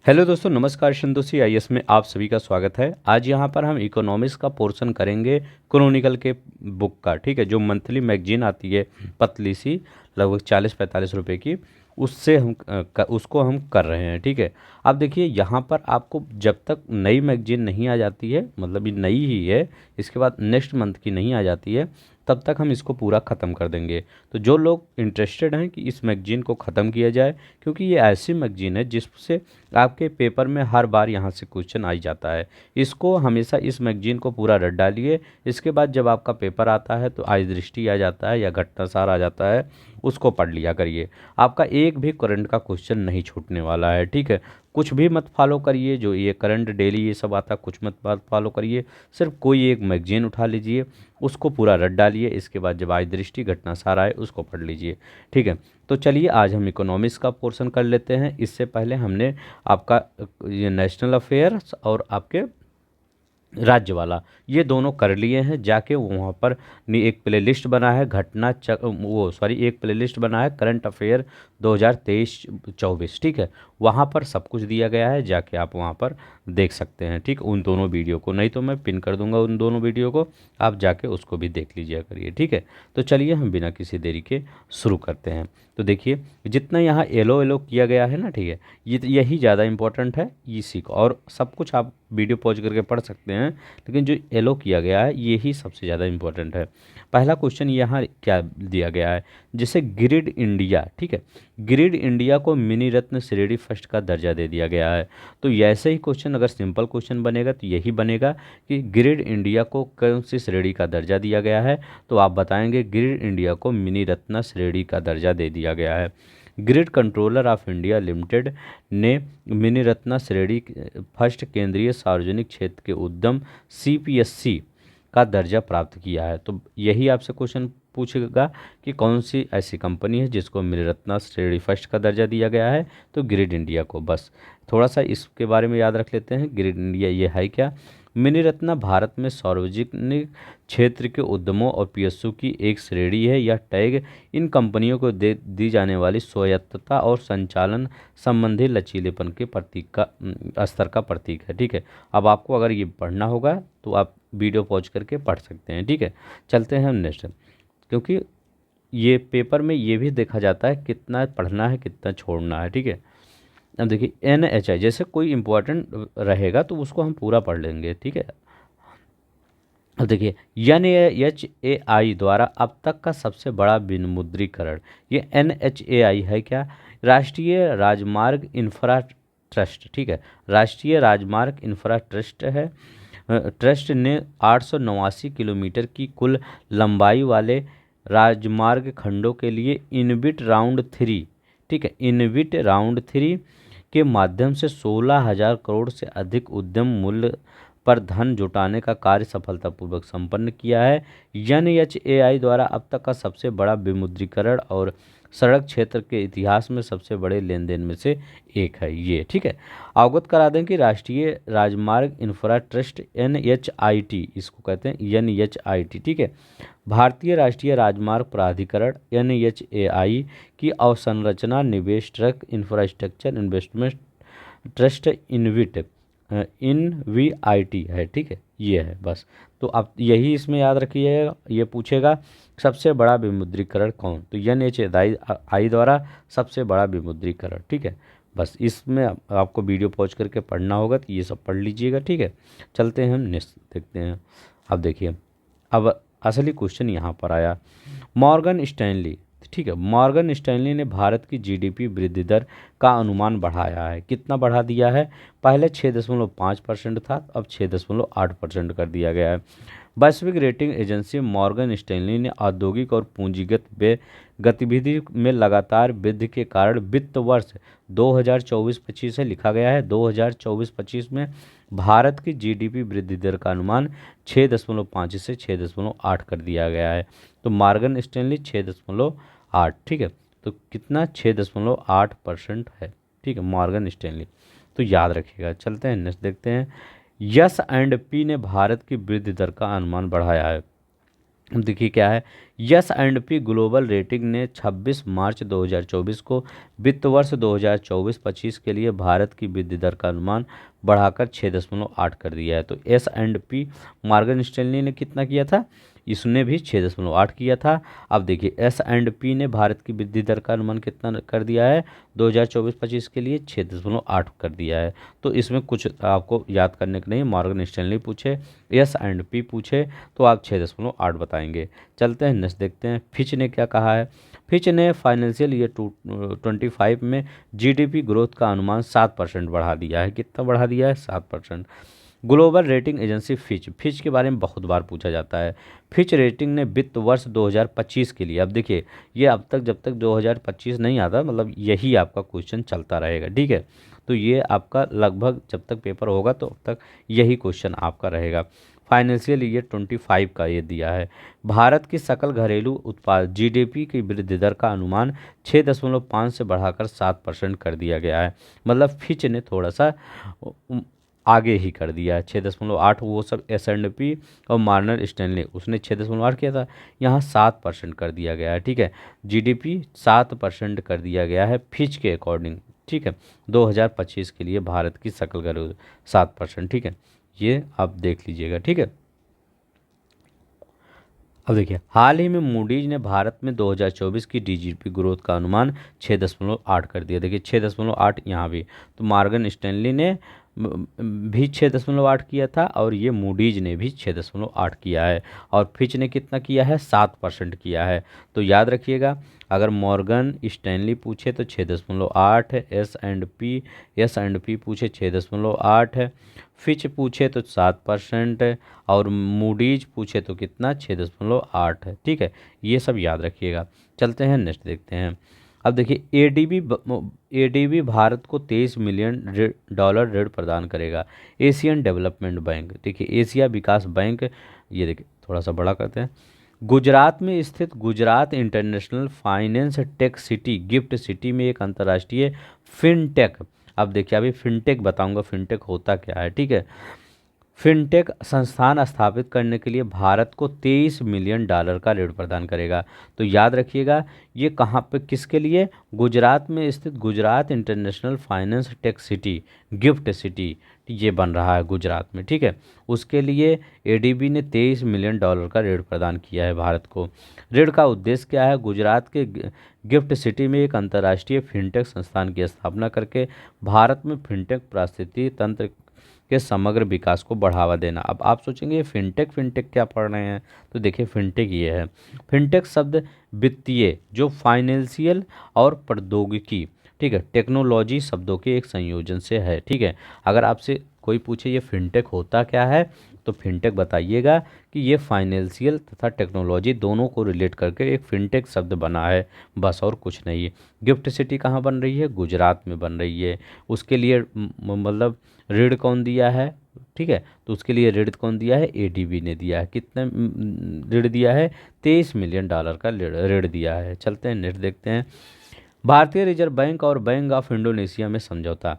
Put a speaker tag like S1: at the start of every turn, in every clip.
S1: Hello दोस्तों, नमस्कार। Santoshi IAS में आप सभी का स्वागत है। आज यहाँ पर हम इकोनॉमिक्स का पोर्शन करेंगे क्रोनिकल के बुक का। ठीक है, जो मंथली मैगजीन आती है पतली सी, लगभग 40-45 रुपए की, उससे उसको हम कर रहे हैं। ठीक है, अब देखिए यहाँ पर आपको जब तक नई मैगजीन नहीं आ जाती है, मतलब ये नई ही है, इसके बाद नेक्स्ट मंथ की नहीं आ जाती है, तब तक हम इसको पूरा ख़त्म कर देंगे। तो जो लोग इंटरेस्टेड हैं कि इस मैगजीन को ख़त्म किया जाए, क्योंकि ये ऐसी मैगजीन है जिससे आपके पेपर में हर बार यहाँ से क्वेश्चन आ ही जाता है। इसको हमेशा इस मैगजीन को पूरा रट डालिए। इसके बाद जब आपका पेपर आता है तो आज दृष्टि आ जाता है या घटनासार आ जाता है, उसको पढ़ लिया करिए। आपका एक भी करंट का क्वेश्चन नहीं छूटने वाला है। ठीक है, कुछ भी मत फॉलो करिए, जो ये करंट डेली ये सब आता है कुछ मत बात फॉलो करिए। सिर्फ कोई एक मैगजीन उठा लीजिए, उसको पूरा रट डालिए। इसके बाद जब आज दृष्टि घटनासार आए उसको पढ़ लीजिए। ठीक है, तो चलिए आज हम इकोनॉमिक्स का पोर्शन कर लेते हैं। इससे पहले हमने आपका ये नेशनल अफेयर्स और आपके राज्य वाला ये दोनों कर लिए हैं। जाके वहाँ पर एक प्लेलिस्ट बना है एक प्लेलिस्ट बना है करंट अफेयर 2023-24। ठीक है, वहाँ पर सब कुछ दिया गया है, जाके आप वहाँ पर देख सकते हैं। ठीक, उन दोनों वीडियो को, नहीं तो मैं पिन कर दूंगा उन दोनों वीडियो को, आप जाके उसको भी देख लीजिए करिए। ठीक है, तो चलिए हम बिना किसी देरी के शुरू करते हैं। तो देखिए, जितना यहाँ एलो एलो किया गया है ना, ठीक है, यही ज़्यादा इंपॉर्टेंट है इसी को, और सब कुछ आप वीडियो पॉज करके पढ़ सकते हैं, लेकिन जो एलो किया गया है यही सबसे ज़्यादा इंपॉर्टेंट है। पहला क्वेश्चन यहाँ क्या दिया गया है, जैसे ग्रिड इंडिया। ठीक है, ग्रिड इंडिया को मिनी रत्न श्रेणी फर्स्ट का दर्जा दे दिया गया है। तो ऐसे ही क्वेश्चन अगर सिंपल क्वेश्चन बनेगा तो यही बनेगा कि ग्रिड इंडिया को कौन सी श्रेणी का दर्जा दिया गया है, तो आप बताएंगे ग्रिड इंडिया को मिनी रत्न श्रेणी का दर्जा दे दिया गया है। Grid controller of India limited ने मिनी रत्न श्रेणी फर्स्ट केंद्रीय सार्वजनिक क्षेत्र के उद्यम सीपीएससी का दर्जा प्राप्त किया है। तो यही आपसे क्वेश्चन पूछेगा कि कौन सी ऐसी कंपनी है जिसको मिनी रत्न श्रेणी फर्स्ट का दर्जा दिया गया है, तो ग्रिड इंडिया को। बस थोड़ा सा इसके बारे में याद रख लेते हैं, ग्रिड इंडिया ये है क्या। मिनी रत्न भारत में सार्वजनिक क्षेत्र के उद्यमों और पीएसयू की एक श्रेणी है। यह टैग इन कंपनियों को दी जाने वाली स्वायत्तता और संचालन संबंधी लचीलेपन के प्रतीक का स्तर का प्रतीक है। ठीक है, अब आपको अगर ये पढ़ना होगा तो आप वीडियो पॉज करके पढ़ सकते हैं। ठीक है, चलते हैं हम नेक्स्ट, क्योंकि ये पेपर में ये भी देखा जाता है कितना पढ़ना है कितना छोड़ना है। ठीक है, अब देखिए NHI, जैसे कोई इंपॉर्टेंट रहेगा तो उसको हम पूरा पढ़ लेंगे। ठीक है, अब देखिए NHAI द्वारा अब तक का सबसे बड़ा विमुद्रीकरण, ये NHAI है क्या, राष्ट्रीय राजमार्ग इंफ्रा ट्रस्ट। ठीक है, राष्ट्रीय राजमार्ग इंफ्रा ट्रस्ट है। ट्रस्ट ने 889 किलोमीटर की कुल लंबाई वाले राजमार्ग खंडों के लिए इनबिट राउंड 3, ठीक है, इनबिट राउंड 3 के माध्यम से 16,000 करोड़ से अधिक उद्यम मूल्य पर धन जुटाने का कार्य सफलतापूर्वक संपन्न किया है। NHAI द्वारा अब तक का सबसे बड़ा विमुद्रीकरण और सड़क क्षेत्र के इतिहास में सबसे बड़े लेन देन में से एक है ये। ठीक है, अवगत करा दें कि राष्ट्रीय राजमार्ग इंफ्रा ट्रस्ट NHIT, इसको कहते हैं NHIT। ठीक है, भारतीय राष्ट्रीय राजमार्ग प्राधिकरण NHAI की अवसंरचना निवेश truck infrastructure investment trust INVIT है। ठीक है, ये है बस। तो आप यही इसमें याद रखिएगा, ये पूछेगा सबसे बड़ा विमुद्रीकरण कौन, तो NHAI द्वारा सबसे बड़ा विमुद्रीकरण। ठीक है, बस इसमें आपको वीडियो पॉज करके पढ़ना होगा, तो ये सब पढ़ लीजिएगा। ठीक है, चलते हैं हम नेक्स्ट देखते हैं। अब देखिए, अब असली क्वेश्चन यहाँ पर आया, मॉर्गन स्टैनली। ठीक है, मॉर्गन स्टैनली ने भारत की GDP वृद्धि दर का अनुमान बढ़ाया है। कितना बढ़ा दिया है, पहले 6.5% था, अब 6.8% कर दिया गया है। वैश्विक रेटिंग एजेंसी मॉर्गन स्टैनली ने औद्योगिक और पूंजीगत गतिविधि में लगातार वृद्धि के कारण वित्त वर्ष 2024-25 से लिखा गया है 2024-25 में भारत की GDP वृद्धि दर का अनुमान 6.5 से 6.8 कर दिया गया है। तो मॉर्गन स्टैनली 6.8, ठीक है, तो कितना 6.8% है। ठीक है, मॉर्गन स्टैनली, तो याद रखिएगा। चलते हैं नेक्स्ट देखते हैं, यस एंड पी ने भारत की वृद्धि दर का अनुमान बढ़ाया है। देखिए क्या है, yes and P global rating ने 26 मार्च 2024 को वित्त वर्ष 2024-25 के लिए भारत की वृद्धि दर का अनुमान बढ़ाकर 6.8 कर दिया है। तो S and P Morgan Stanley ने कितना किया था, इसने भी 6.8 किया था। अब देखिए एस एंड पी ने भारत की वृद्धि दर का अनुमान कितना कर दिया है 2024-25 के लिए 6.8 कर दिया है। तो इसमें कुछ आपको याद करने को नहीं, मॉर्गन स्टैनली पूछे, एस एंड पी पूछे तो आप 6.8 बताएंगे। चलते हैं नेक्स्ट देखते हैं, फिच ने क्या कहा है। फिच ने फाइनेंशियल ईयर 25 में जीडीपी ग्रोथ का अनुमान 7% बढ़ा दिया है। कितना बढ़ा दिया है, 7%। Global rating agency Fitch, Fitch के बारे में बहुत बार पूछा जाता है। फिच रेटिंग ने वित्त वर्ष 2025 के लिए, अब देखिए ये अब तक जब तक 2025 नहीं आता मतलब यही आपका क्वेश्चन चलता रहेगा, ठीक है। तो ये आपका लगभग जब तक पेपर होगा तो अब तक यही क्वेश्चन आपका रहेगा। फाइनेंशियल ईयर 25 का ये दिया है। भारत की सकल घरेलू उत्पाद जीडीपी की वृद्धि दर का अनुमान 6.5 से बढ़ाकर 7% कर दिया गया है। मतलब फिच ने थोड़ा सा आगे ही कर दिया है, 6.8 वो सब एस एंड पी और मार्नर स्टैनली उसने 6.8 किया था, यहाँ 7% कर दिया गया है, ठीक है। जीडीपी 7% कर दिया गया है फिच के अकॉर्डिंग, ठीक है। 2025 के लिए भारत की सकल घरेलू 7%, ठीक है। ये आप देख लीजिएगा, ठीक है। अब देखिए हाल ही में मूडीज ने भारत में 2024 की डीजीपी ग्रोथ का अनुमान 6.8 कर दिया। देखिए 6.8 यहाँ भी, तो मॉर्गन स्टैनली ने भी 6.8 किया था और ये मूडीज ने भी 6.8 किया है और फिच ने कितना किया है, 7% किया है। तो याद रखिएगा, अगर मॉर्गन स्टैनली पूछे तो 6.8 है, एस एंड पी पूछे 6.8 है, फिच पूछे तो 7% है और मूडीज पूछे तो कितना 6.8 है, ठीक है। ये सब याद रखिएगा। चलते हैं नेक्स्ट देखते हैं। अब देखिए एडीबी भारत को 23 मिलियन डॉलर ऋण प्रदान करेगा। एशियन डेवलपमेंट बैंक, देखिए एशिया विकास बैंक, ये देखिए थोड़ा सा बड़ा करते हैं। गुजरात में स्थित Gujarat international finance tech city gift city में एक अंतर्राष्ट्रीय फिनटेक, अब देखिए अभी फिनटेक बताऊंगा फिनटेक होता क्या है, ठीक है। फिनटेक संस्थान स्थापित करने के लिए भारत को 23 मिलियन डॉलर का ऋण प्रदान करेगा। तो याद रखिएगा ये कहाँ पे किसके लिए, गुजरात में स्थित Gujarat international finance tech city gift city ये बन रहा है गुजरात में, ठीक है। उसके लिए एडीबी ने 23 मिलियन डॉलर का ऋण प्रदान किया है भारत को। ऋण का उद्देश्य क्या है, गुजरात के गिफ्ट सिटी में एक अंतर्राष्ट्रीय फिनटेक संस्थान की स्थापना करके भारत में फिनटेक पारिस्थितिकी तंत्र के समग्र विकास को बढ़ावा देना। अब आप सोचेंगे ये फिनटेक फिनटेक क्या पढ़ रहे हैं, तो देखिए फिनटेक ये है, फिनटेक शब्द वित्तीय जो फाइनेंशियल और प्रौद्योगिकी, ठीक है, टेक्नोलॉजी शब्दों के एक संयोजन से है, ठीक है। अगर आपसे कोई पूछे ये फिनटेक होता क्या है तो फिनटेक बताइएगा कि ये फाइनेंशियल तथा टेक्नोलॉजी दोनों को रिलेट करके एक फिनटेक शब्द बना है, बस और कुछ नहीं है। गिफ्ट सिटी कहाँ बन रही है, गुजरात में बन रही है। उसके लिए मतलब ऋण कौन दिया है, ठीक है, तो उसके लिए ऋण कौन दिया है, एडीबी ने दिया है। कितने ऋण दिया है, 23 मिलियन डॉलर का ऋण दिया है। चलते हैं नेक्स्ट देखते हैं। भारतीय रिजर्व बैंक और बैंक ऑफ इंडोनेशिया में समझौता।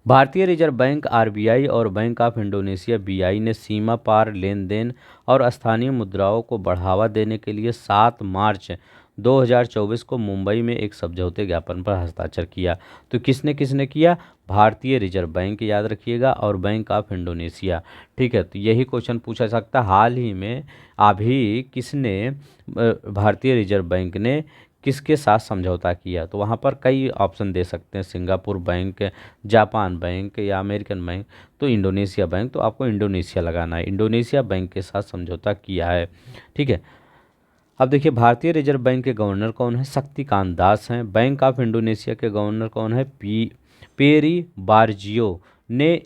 S1: भारतीय रिजर्व बैंक आरबीआई और बैंक ऑफ इंडोनेशिया बीआई ने सीमा पार लेन देन और स्थानीय मुद्राओं को बढ़ावा देने के लिए 7 मार्च 2024 को मुंबई में एक समझौते ज्ञापन पर हस्ताक्षर किया। तो किसने किसने किया, भारतीय रिजर्व बैंक याद रखिएगा और बैंक ऑफ इंडोनेशिया, ठीक है। तो यही क्वेश्चन पूछा सकता हाल ही में अभी किसने भारतीय रिजर्व बैंक ने किसके साथ समझौता किया, तो वहाँ पर कई ऑप्शन दे सकते हैं, सिंगापुर बैंक, जापान बैंक या अमेरिकन बैंक, तो इंडोनेशिया बैंक, तो आपको इंडोनेशिया लगाना है, इंडोनेशिया बैंक के साथ समझौता किया है, ठीक है। अब देखिए भारतीय रिजर्व बैंक के गवर्नर कौन है, शक्तिकांत दास हैं। बैंक ऑफ इंडोनेशिया के गवर्नर कौन है, पेरी बारजियो ने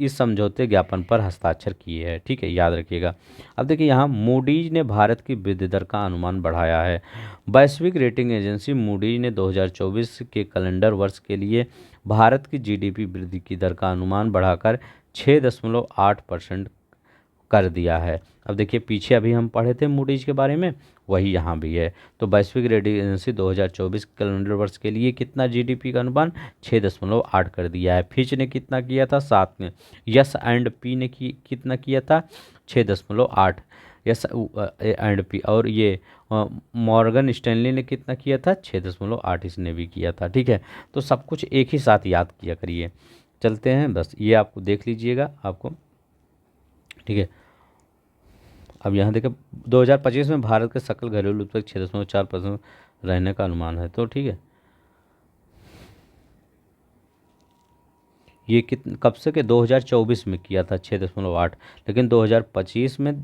S1: इस समझौते ज्ञापन पर हस्ताक्षर किए हैं, ठीक है, याद रखिएगा। अब देखिए यहाँ मूडीज ने भारत की वृद्धि दर का अनुमान बढ़ाया है। वैश्विक रेटिंग एजेंसी मूडीज ने 2024 के कैलेंडर वर्ष के लिए भारत की जीडीपी वृद्धि की दर का अनुमान बढ़ाकर 6.8% कर दिया है। अब देखिए पीछे अभी हम पढ़े थे मूडीज के बारे में, वही यहाँ भी है। तो वैश्विक रेटिंग एजेंसी 2024 कैलेंडर वर्ष के लिए कितना जीडीपी का अनुमान 6.8 कर दिया है। फिच ने कितना किया था, 7 में। यस एंड पी ने कितना किया था, 6.8। S&P, और ये मॉर्गन स्टैनली ने कितना किया था, 6.8 इसने भी किया था। ठीक है, तो सब कुछ एक ही साथ याद किया करिए। चलते हैं, बस ये आपको देख लीजिएगा आपको। ठीक है, अब यहाँ देखें 2025 में भारत के सकल घरेलू उत्पाद 6.4% रहने का अनुमान है। तो ठीक है, ये कब से के 2024 में किया था 6.8, लेकिन 2025 में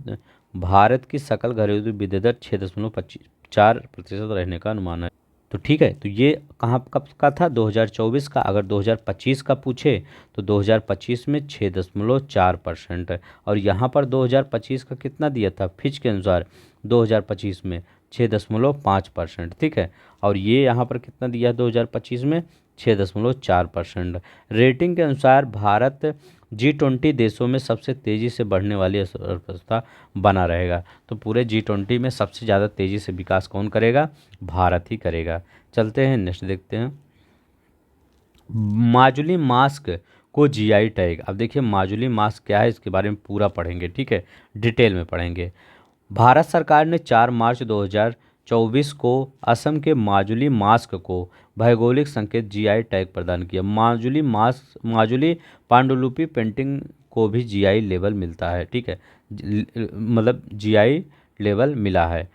S1: भारत की सकल घरेलू विद्युत दर 6.4% रहने का अनुमान है। तो ठीक है, तो ये कहाँ कब का था, 2024 का। अगर 2025 का पूछे तो 2025 में 6.4% है, और यहाँ पर 2025 का कितना दिया था फिच के अनुसार, 2025 में 6.5%। ठीक है, और ये यहाँ पर कितना दिया है 2025 में, 6.4%। रेटिंग के अनुसार भारत G20 देशों में सबसे तेज़ी से बढ़ने वाली अर्थव्यवस्था बना रहेगा। तो पूरे G20 में सबसे ज़्यादा तेज़ी से विकास कौन करेगा, भारत ही करेगा। चलते हैं नेक्स्ट देखते हैं, माजुली मास्क को जीआई टैग। अब देखिए माजुली मास्क क्या है, इसके बारे में पूरा पढ़ेंगे। ठीक है, डिटेल में पढ़ेंगे। भारत सरकार ने 4 मार्च 2024 को असम के माजुली मास्क को भौगोलिक संकेत जीआई टैग प्रदान किया। माजुली मास्क, माजुली पांडुलिपि पेंटिंग को भी जीआई लेवल मिलता है। ठीक है, मतलब जीआई लेवल मिला है।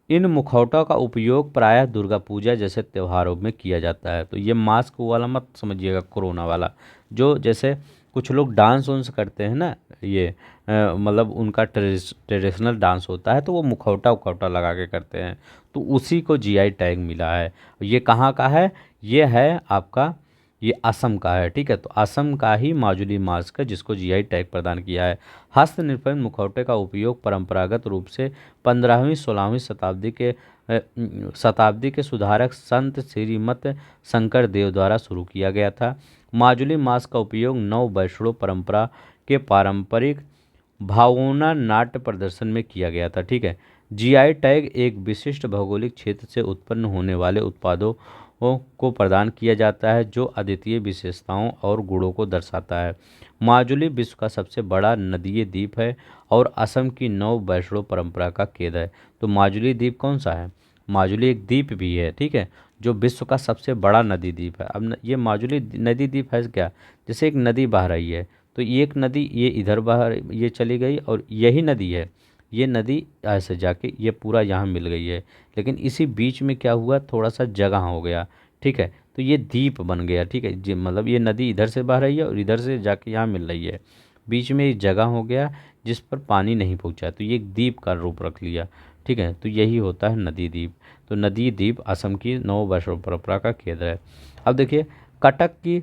S1: इन मुखौटों का उपयोग प्रायः दुर्गा पूजा जैसे त्योहारों में किया जाता है। तो ये मास्क वाला मत समझिएगा, कोरोना वाला। जो जैसे कुछ लोग डांस वांस करते हैं ना, ये मतलब उनका ट्रेडिशनल डांस होता है, तो वो मुखौटा उखौटा लगा के करते हैं, तो उसी को जीआई टैग मिला है। ये कहाँ का है, ये है आपका, ये असम का है। ठीक है, तो असम का ही माजुली मास्क है जिसको जीआई टैग प्रदान किया है। हस्तनिर्मित मुखौटे का उपयोग परंपरागत रूप से 15वीं 16वीं शताब्दी के सुधारक संत श्रीमत शंकर देव द्वारा शुरू किया गया था। माजुली मास्क का उपयोग नव वैष्णव परंपरा के पारंपरिक भावना नाट्य प्रदर्शन में किया गया था। ठीक है, जीआई टैग एक विशिष्ट भौगोलिक क्षेत्र से उत्पन्न होने वाले उत्पादों को प्रदान किया जाता है जो अद्वितीय विशेषताओं और गुणों को दर्शाता है। माजुली विश्व का सबसे बड़ा नदीय द्वीप है और असम की नव वैष्णव परंपरा का केंद्र है। तो माजुली द्वीप कौन सा है, माजुली एक द्वीप भी है। ठीक है, जो विश्व का सबसे बड़ा नदी द्वीप है। अब ये माजुली नदी द्वीप है क्या, जैसे एक नदी बह रही है, तो ये एक नदी ये इधर बह ये चली गई और यही नदी है, ये नदी ऐसे जाके ये पूरा यहाँ मिल गई है, लेकिन इसी बीच में क्या हुआ, थोड़ा सा जगह हो गया। ठीक है, तो ये द्वीप बन गया। ठीक है जी, मतलब ये नदी इधर से बह रही है और इधर से जाके यहाँ मिल रही है, बीच में एक जगह हो गया जिस पर पानी नहीं पहुँचा, तो ये एक द्वीप का रूप रख लिया। ठीक है, तो यही होता है नदी द्वीप। तो नदी द्वीप असम की नव वैष्णव परंपरा का केंद्र है। अब देखिए कटक की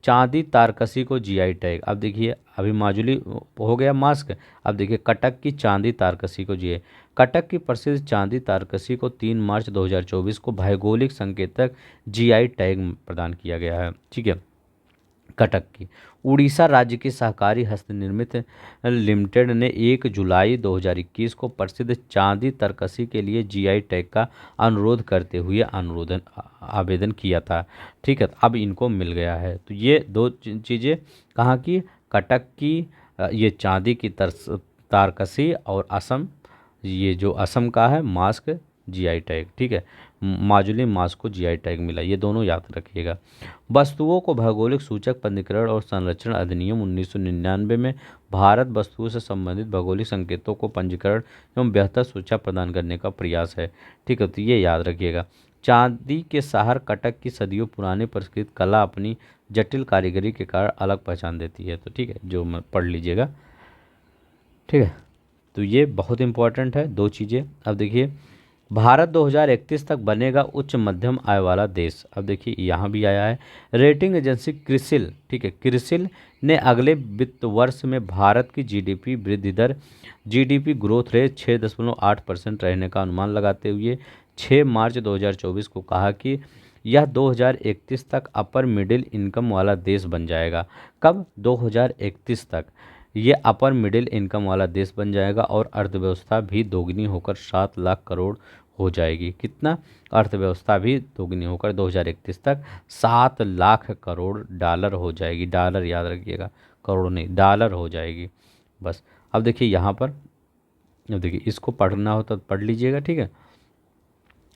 S1: चांदी तारकसी को जीआई टैग। अब देखिए अभी माजुली हो गया मास्क, अब देखिए कटक की चांदी तारकसी को जीआई। कटक की प्रसिद्ध चांदी तारकसी को 3 मार्च 2024 को भौगोलिक संकेतक जीआई टैग प्रदान किया गया है। ठीक है, कटक की उड़ीसा राज्य की सहकारी हस्तनिर्मित लिमिटेड ने 1 जुलाई 2021 को प्रसिद्ध चांदी तरकसी के लिए जीआई टैग का अनुरोध करते हुए आवेदन किया था। ठीक है, तो अब इनको मिल गया है। तो ये दो चीज़ें कहाँ की, कटक की ये चांदी की तारकसी, और असम, ये जो असम का है मास्क जीआई टैग। ठीक है, माजुली मास्क को जीआई टैग मिला, ये दोनों याद रखिएगा। वस्तुओं को भौगोलिक सूचक पंजीकरण और संरक्षण अधिनियम 1999 में भारत वस्तुओं से संबंधित भौगोलिक संकेतों को पंजीकरण एवं बेहतर सुरक्षा प्रदान करने का प्रयास है। ठीक है, तो ये याद रखिएगा। चांदी के शहर कटक की सदियों पुरानी प्रकृत कला अपनी जटिल कारीगरी के कारण अलग पहचान देती है। तो ठीक है, जो मैं पढ़ लीजिएगा। ठीक है, तो ये बहुत इंपॉर्टेंट है दो चीज़ें। अब देखिए भारत 2031 तक बनेगा उच्च मध्यम आय वाला देश। अब देखिए यहाँ भी आया है। रेटिंग एजेंसी क्रिसिल, ठीक है, क्रिसिल ने अगले वित्त वर्ष में भारत की जीडीपी वृद्धि दर, जीडीपी ग्रोथ रेट 6.8% रहने का अनुमान लगाते हुए 6 मार्च 2024 को कहा कि यह 2031 तक अपर मिडिल इनकम वाला देश बन जाएगा। कब, 2031 तक ये अपर मिडिल इनकम वाला देश बन जाएगा और अर्थव्यवस्था भी दोगुनी होकर 7 लाख करोड़ हो जाएगी। कितना, अर्थव्यवस्था भी दोगुनी होकर 2031 तक 7 लाख करोड़ डॉलर हो जाएगी। डॉलर याद रखिएगा, करोड़ नहीं, डॉलर हो जाएगी। बस अब देखिए यहाँ पर अब देखिए, इसको पढ़ना हो तो पढ़ लीजिएगा, ठीक है।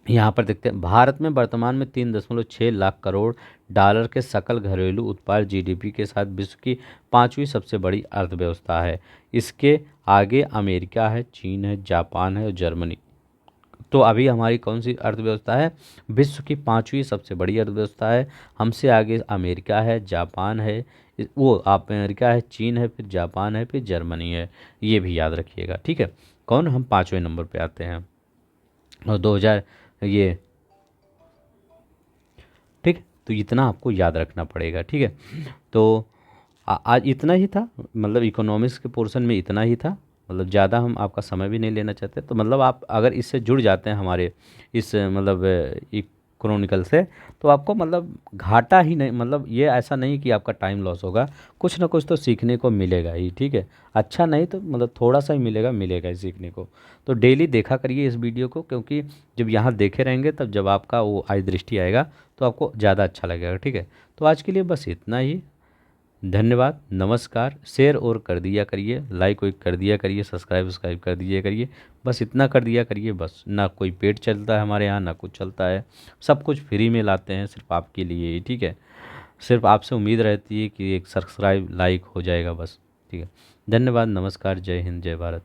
S1: यहाँ पर देखते हैं, भारत में वर्तमान में 3.6 लाख करोड़ डॉलर के सकल घरेलू उत्पाद जीडीपी के साथ विश्व की पांचवी सबसे बड़ी अर्थव्यवस्था है। इसके आगे अमेरिका है, चीन है, जापान है और जर्मनी। तो अभी हमारी कौन सी अर्थव्यवस्था है? विश्व की पांचवी सबसे बड़ी अर्थव्यवस्था है। हमसे आगे अमेरिका है, जापान है, वो अमेरिका है, चीन है, फिर जापान है, फिर जर्मनी है। ये भी याद रखिएगा, ठीक है। कौन? हम पाँचवें नंबर पे आते हैं। और 2000 ये, ठीक है। तो इतना आपको याद रखना पड़ेगा, ठीक है। तो आज इतना ही था, मतलब इकोनॉमिक्स के पोर्शन में इतना ही था। मतलब ज़्यादा हम आपका समय भी नहीं लेना चाहते, तो मतलब आप अगर इससे जुड़ जाते हैं हमारे इस मतलब इकोनॉमिकल से, तो आपको मतलब घाटा ही नहीं, मतलब ये ऐसा नहीं कि आपका टाइम लॉस होगा। कुछ ना कुछ तो सीखने को मिलेगा ही, ठीक है। अच्छा नहीं तो मतलब थोड़ा सा ही मिलेगा, मिलेगा ही सीखने को। तो डेली देखा करिए इस वीडियो को, क्योंकि जब यहाँ देखे रहेंगे तब जब आपका वो आई दृष्टि आएगा तो आपको ज़्यादा अच्छा लगेगा, ठीक है। तो आज के लिए बस इतना ही। धन्यवाद, नमस्कार। शेयर और कर दिया करिए, लाइक वाइक कर दिया करिए, सब्सक्राइब कर दिया करिए। बस इतना कर दिया करिए, बस। ना कोई पेड चलता है हमारे यहाँ, ना कुछ चलता है। सब कुछ फ्री में लाते हैं सिर्फ आपके लिए ही, ठीक है। सिर्फ आपसे उम्मीद रहती है कि एक सब्सक्राइब लाइक हो जाएगा, बस, ठीक है। धन्यवाद, नमस्कार, जय हिंद, जय भारत।